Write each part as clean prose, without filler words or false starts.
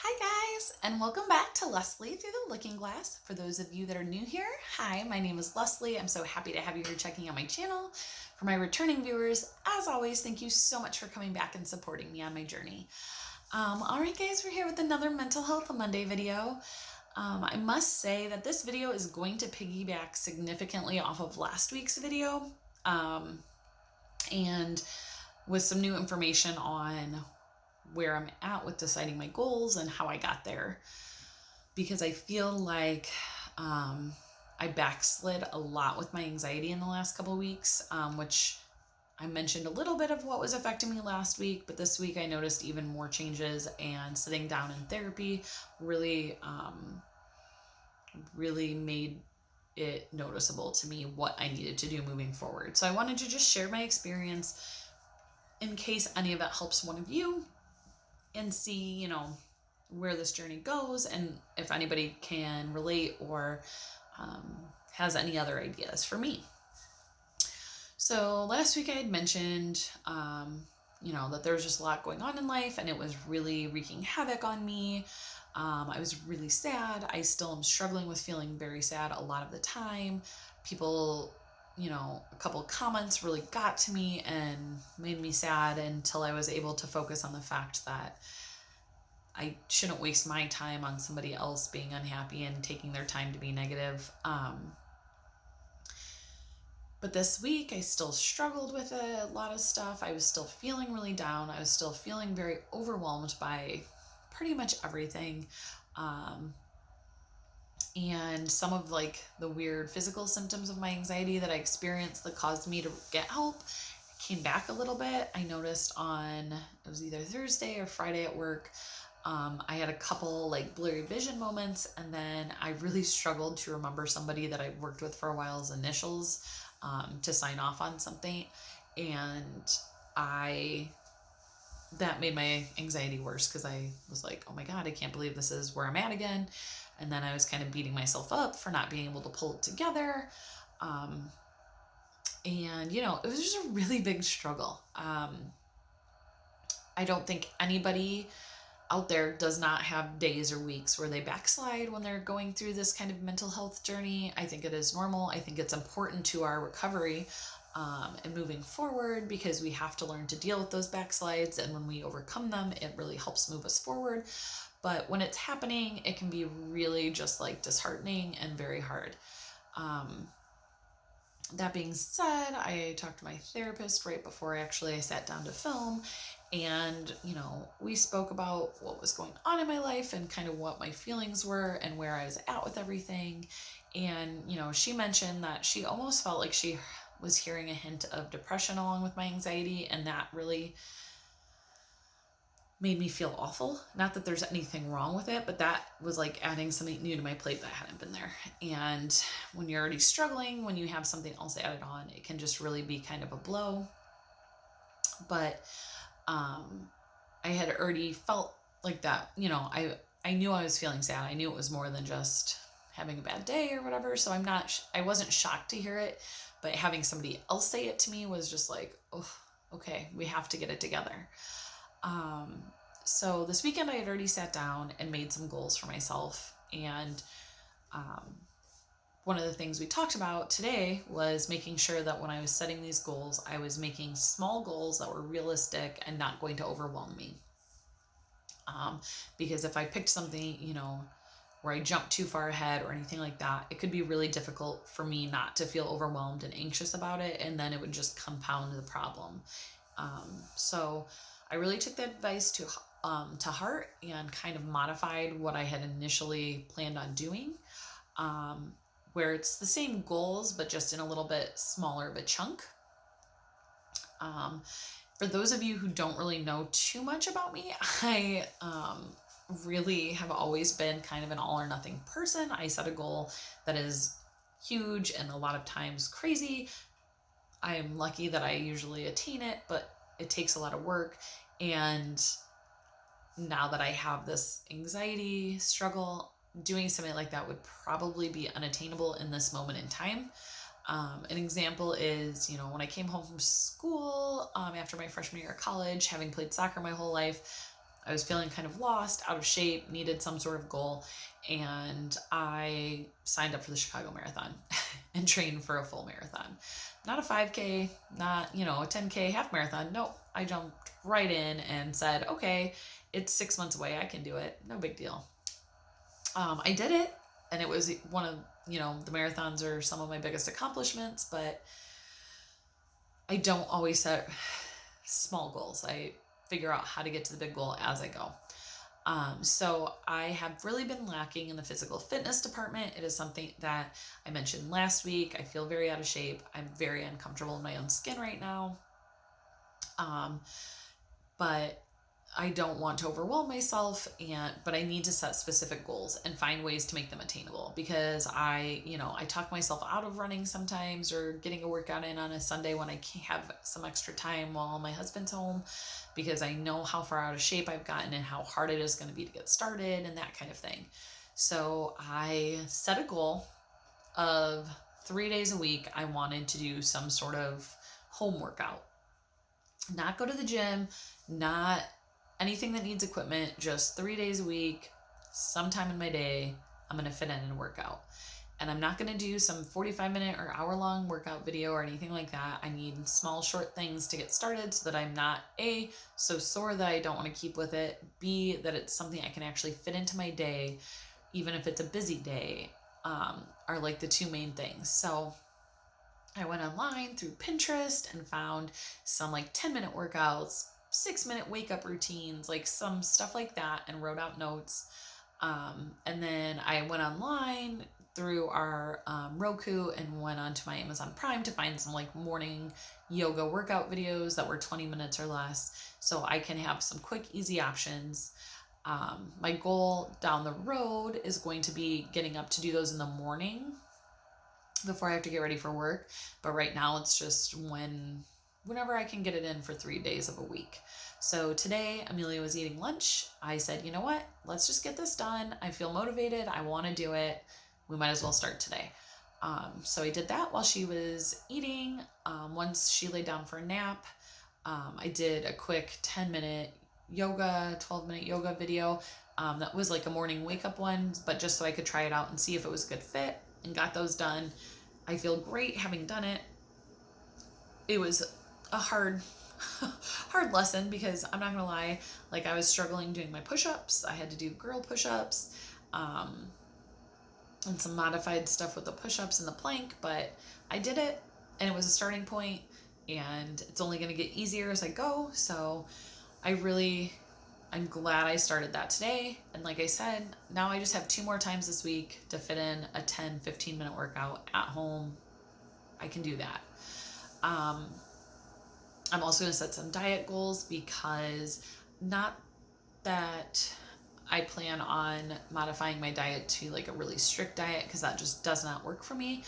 Hi guys, and welcome back to Leslie Through the Looking Glass. For those of you that are new here, hi, my name is Leslie. I'm so happy to have you here checking out my channel. For my returning viewers, as always, thank you so much for coming back and supporting me on my journey. Alright guys, we're here with another Mental Health Monday video. I must say that this video is going to piggyback significantly off of last week's video, and with some new information on where I'm at with deciding my goals and how I got there. Because I feel like I backslid a lot with my anxiety in the last couple of weeks, which I mentioned a little bit of what was affecting me last week, but this week I noticed even more changes, and sitting down in therapy really made it noticeable to me what I needed to do moving forward. So I wanted to just share my experience in case any of it helps one of you, and see, where this journey goes, and if anybody can relate or has any other ideas for me. So last week I had mentioned, that there was just a lot going on in life, and it was really wreaking havoc on me. I was really sad. I still am struggling with feeling very sad a lot of the time. People, a couple comments really got to me and made me sad until I was able to focus on the fact that I shouldn't waste my time on somebody else being unhappy and taking their time to be negative. But this week, I still struggled with a lot of stuff. I was still feeling really down. I was still feeling very overwhelmed by pretty much everything. And some of the weird physical symptoms of my anxiety that I experienced that caused me to get help came back a little bit. I noticed it was either Thursday or Friday at work, I had a couple blurry vision moments, and then I really struggled to remember somebody that I worked with for a while's initials to sign off on something, and that made my anxiety worse because I was like, oh my God, I can't believe this is where I'm at again. And then I was kind of beating myself up for not being able to pull it together. And it was just a really big struggle. I don't think anybody out there does not have days or weeks where they backslide when they're going through this kind of mental health journey. I think it is normal. I think it's important to our recovery and moving forward, because we have to learn to deal with those backslides, and when we overcome them, it really helps move us forward. But when it's happening, it can be really just disheartening and very hard. That being said, I talked to my therapist right before I sat down to film, and we spoke about what was going on in my life and kind of what my feelings were and where I was at with everything. And she mentioned that she almost felt like she was hearing a hint of depression along with my anxiety, and that really made me feel awful. Not that there's anything wrong with it, but that was adding something new to my plate that hadn't been there. And when you're already struggling, when you have something else added on, it can just really be kind of a blow. But I had already felt like that. I knew I was feeling sad. I knew it was more than just having a bad day or whatever. So I wasn't shocked to hear it, but having somebody else say it to me was just like, oh, okay, we have to get it together. So this weekend I had already sat down and made some goals for myself. And one of the things we talked about today was making sure that when I was setting these goals, I was making small goals that were realistic and not going to overwhelm me. Because if I picked something, where I jumped too far ahead or anything like that, it could be really difficult for me not to feel overwhelmed and anxious about it, and then it would just compound the problem. So I really took that advice to heart and kind of modified what I had initially planned on doing, where it's the same goals, but just in a little bit smaller of a chunk. For those of you who don't really know too much about me, I really have always been kind of an all or nothing person. I set a goal that is huge and a lot of times crazy. I'm lucky that I usually attain it, but it takes a lot of work. And now that I have this anxiety struggle, doing something like that would probably be unattainable in this moment in time. An example is, when I came home from school after my freshman year of college, having played soccer my whole life, I was feeling kind of lost, out of shape, needed some sort of goal, and I signed up for the Chicago Marathon and trained for a full marathon. Not a 5K, not, a 10K half marathon. No, I jumped right in and said, okay, it's 6 months away. I can do it. No big deal. I did it, and it was one of, the marathons are some of my biggest accomplishments, but I don't always set small goals. I figure out how to get to the big goal as I go. So I have really been lacking in the physical fitness department. It is something that I mentioned last week. I feel very out of shape. I'm very uncomfortable in my own skin right now. But I don't want to overwhelm myself, but I need to set specific goals and find ways to make them attainable, because I talk myself out of running sometimes, or getting a workout in on a Sunday when I have some extra time while my husband's home, because I know how far out of shape I've gotten and how hard it is going to be to get started and that kind of thing. So I set a goal of 3 days a week. I wanted to do some sort of home workout, not go to the gym, not anything that needs equipment, just 3 days a week, sometime in my day, I'm going to fit in and work out. And I'm not going to do some 45-minute or hour-long workout video or anything like that. I need small, short things to get started so that I'm not, A, so sore that I don't want to keep with it, B, that it's something I can actually fit into my day, even if it's a busy day, are like the two main things. So I went online through Pinterest and found some like 10-minute workouts, 6-minute wake up routines, like some stuff like that, and wrote out notes. And then I went online through our Roku and went onto my Amazon Prime to find some like morning yoga workout videos that were 20 minutes or less, so I can have some quick, easy options. My goal down the road is going to be getting up to do those in the morning before I have to get ready for work. But right now it's just whenever I can get it in for 3 days of a week. So today Amelia was eating lunch. I said, you know what? Let's just get this done. I feel motivated. I want to do it. We might as well start today. So I did that while she was eating. Once she laid down for a nap, I did a quick 10-minute yoga, 12-minute yoga video. That was like a morning wake up one, but just so I could try it out and see if it was a good fit, and got those done. I feel great having done it. It was a hard lesson, because I'm not gonna lie, like I was struggling doing my push-ups. I had to do girl push-ups, and some modified stuff with the push-ups and the plank, but I did it, and it was a starting point, and it's only gonna get easier as I go. So I'm glad I started that today. And like I said, now I just have 2 more times this week to fit in a 10-15 minute workout at home. I can do that. I'm also going to set some diet goals, because not that I plan on modifying my diet to like a really strict diet, because that just does not work for me.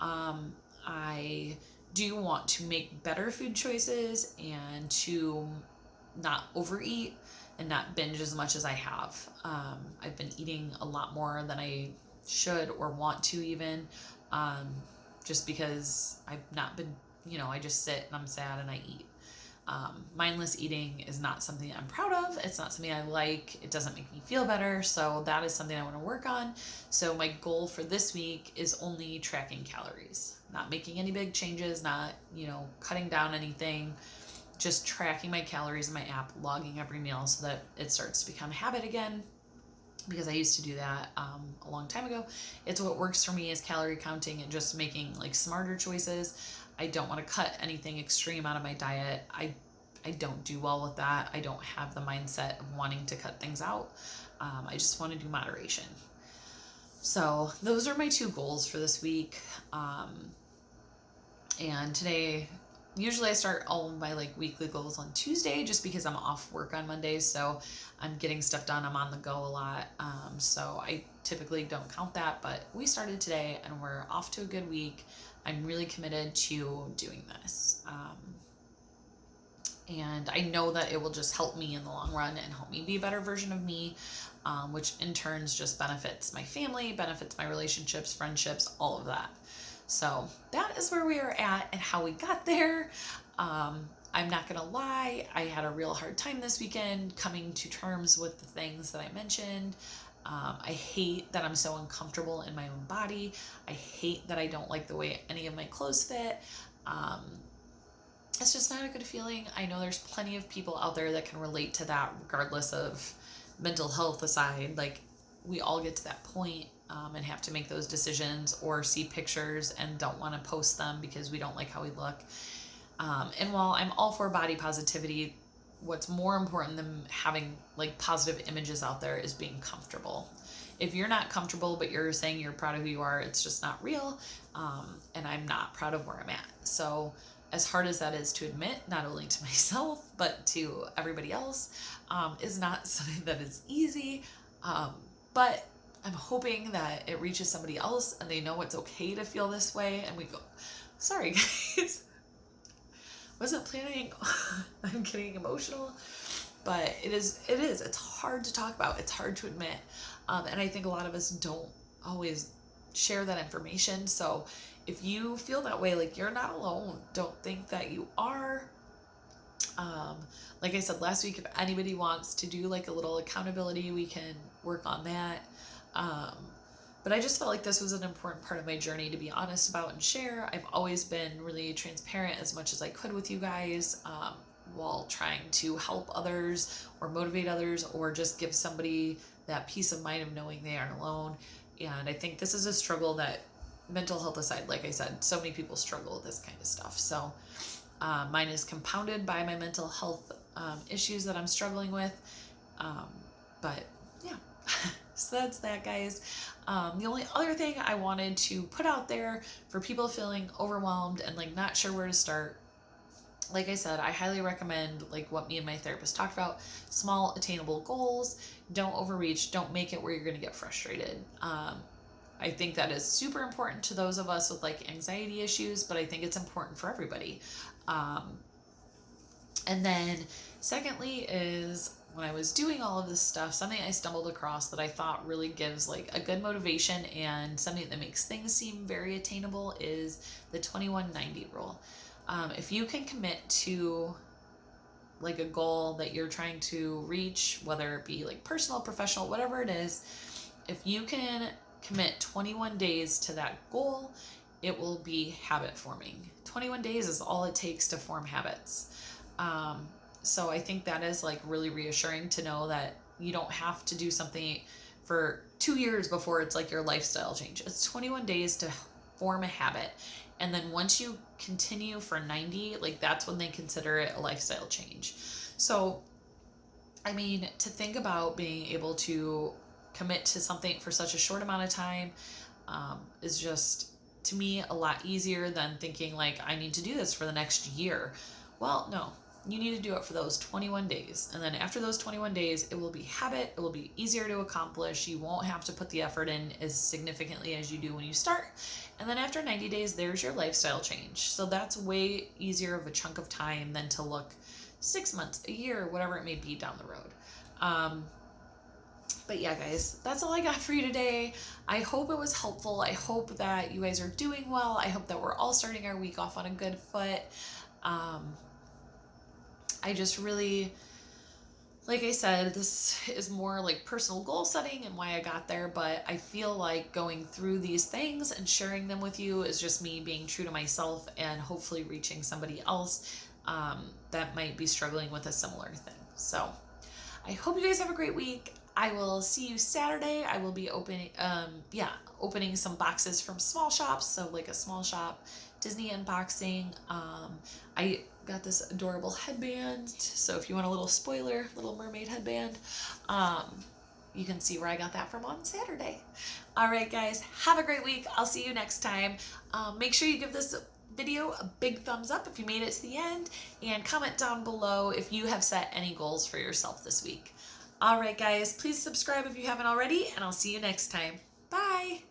I do want to make better food choices and to not overeat and not binge as much as I have. I've been eating a lot more than I should or want to even, just because I've not been, I just sit and I'm sad and I eat. Mindless eating is not something I'm proud of. It's not something I like. It doesn't make me feel better. So that is something I want to work on. So my goal for this week is only tracking calories, not making any big changes, not, cutting down anything, just tracking my calories in my app, logging every meal so that it starts to become a habit again, because I used to do that a long time ago. It's what works for me, is calorie counting and just making like smarter choices. I don't want to cut anything extreme out of my diet. I don't do well with that. I don't have the mindset of wanting to cut things out. I just want to do moderation. So those are my 2 goals for this week. And today, usually I start all of my like weekly goals on Tuesday, just because I'm off work on Mondays, so I'm getting stuff done. I'm on the go a lot, so I typically don't count that, but we started today and we're off to a good week. I'm really committed to doing this, and I know that it will just help me in the long run and help me be a better version of me, which in turns just benefits my family, benefits my relationships, friendships, all of that. So that is where we are at and how we got there. I'm not going to lie, I had a real hard time this weekend coming to terms with the things that I mentioned. I hate that I'm so uncomfortable in my own body. I hate that I don't like the way any of my clothes fit. Um, it's just not a good feeling. I know there's plenty of people out there that can relate to that, regardless of mental health aside. Like, we all get to that point, and have to make those decisions or see pictures and don't want to post them because we don't like how we look. And while I'm all for body positivity, what's more important than having like positive images out there is being comfortable. If you're not comfortable, but you're saying you're proud of who you are, it's just not real. And I'm not proud of where I'm at. So, as hard as that is to admit, not only to myself, but to everybody else, is not something that is easy. But I'm hoping that it reaches somebody else and they know it's okay to feel this way. And we go, sorry, guys. Wasn't planning. I'm getting emotional, but it's hard to talk about. It's hard to admit. And I think a lot of us don't always share that information. So if you feel that way, like, you're not alone. Don't think that you are. Like I said last week, if anybody wants to do like a little accountability, we can work on that. But I just felt like this was an important part of my journey to be honest about and share. I've always been really transparent as much as I could with you guys, while trying to help others or motivate others or just give somebody that peace of mind of knowing they aren't alone. And I think this is a struggle that, mental health aside, like I said, so many people struggle with this kind of stuff. So mine is compounded by my mental health issues that I'm struggling with. But yeah, so that's that, guys. The only other thing I wanted to put out there for people feeling overwhelmed and like not sure where to start, like I said, I highly recommend like what me and my therapist talked about: small attainable goals. Don't overreach. Don't make it where you're going to get frustrated. I think that is super important to those of us with like anxiety issues, but I think it's important for everybody. And then secondly is, when I was doing all of this stuff, something I stumbled across that I thought really gives like a good motivation and something that makes things seem very attainable is the 21-90 rule. If you can commit to like a goal that you're trying to reach, whether it be like personal, professional, whatever it is, if you can commit 21 days to that goal, it will be habit forming. 21 days is all it takes to form habits. So I think that is like really reassuring to know that you don't have to do something for 2 years before it's like your lifestyle change. It's 21 days to form a habit. And then once you continue for 90, like, that's when they consider it a lifestyle change. So, I mean, to think about being able to commit to something for such a short amount of time is just, to me, a lot easier than thinking like, I need to do this for the next year. Well, no, you need to do it for those 21 days. And then after those 21 days, it will be habit. It will be easier to accomplish. You won't have to put the effort in as significantly as you do when you start. And then after 90 days, there's your lifestyle change. So that's way easier of a chunk of time than to look 6 months, a year, whatever it may be down the road. But yeah, guys, that's all I got for you today. I hope it was helpful. I hope that you guys are doing well. I hope that we're all starting our week off on a good foot. I just really, like I said, this is more like personal goal setting and why I got there, but I feel like going through these things and sharing them with you is just me being true to myself and hopefully reaching somebody else that might be struggling with a similar thing. So I hope you guys have a great week. I will see you Saturday. I will be opening some boxes from small shops. So like a small shop Disney unboxing. I got this adorable headband. So if you want a little spoiler, Little Mermaid headband, you can see where I got that from on Saturday. All right, guys, have a great week. I'll see you next time. Make sure you give this video a big thumbs up if you made it to the end, and comment down below if you have set any goals for yourself this week. All right, guys, please subscribe if you haven't already, and I'll see you next time. Bye.